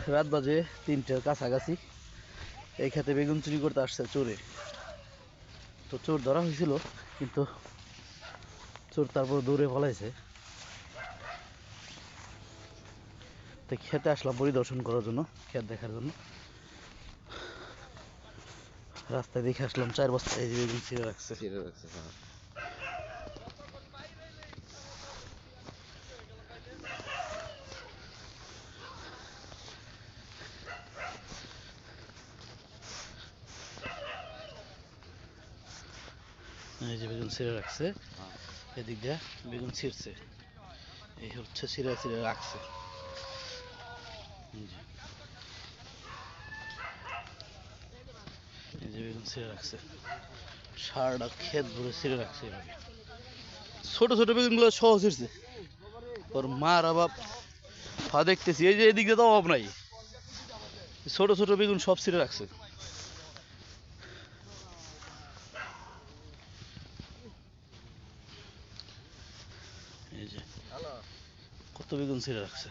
রাত বাজে 3টার কাছাকাছি। এই খেতে বেগুন চুরি করতে আসছে চোরে। তো চোর ধরা হয়েছিল, কিন্তু চোর তারপর দৌড়ে পলাইছে। তো খেতে আসলাম পরিদর্শন করার জন্য, খেত দেখার জন্য। রাস্তায় দেখে আসলাম 4 বস্তা এই যে বেগুন ছিঁড়ে রাখছে। এই যে বেগুন ছিঁড়ে রাখছে, এদিক দিয়ে বেগুন ছিঁড়ছে, এই হচ্ছে ছিঁড়ে ছিঁড়ে রাখছে। এই যে বেগুন ছিঁড়ে রাখছে, সারাটা ক্ষেত ভরে ছিঁড়ে রাখছে এভাবে। ছোট ছোট বেগুনগুলো সহ ছিঁড়ছে, ওর মার অভাব ফা দেখতেছি। এই যে এদিক দিয়ে তো অভাব নাই, ছোট ছোট বেগুন সব ছিঁড়ে রাখছে। এই যে কত বেগুন ছিঁড়ে রাখছে।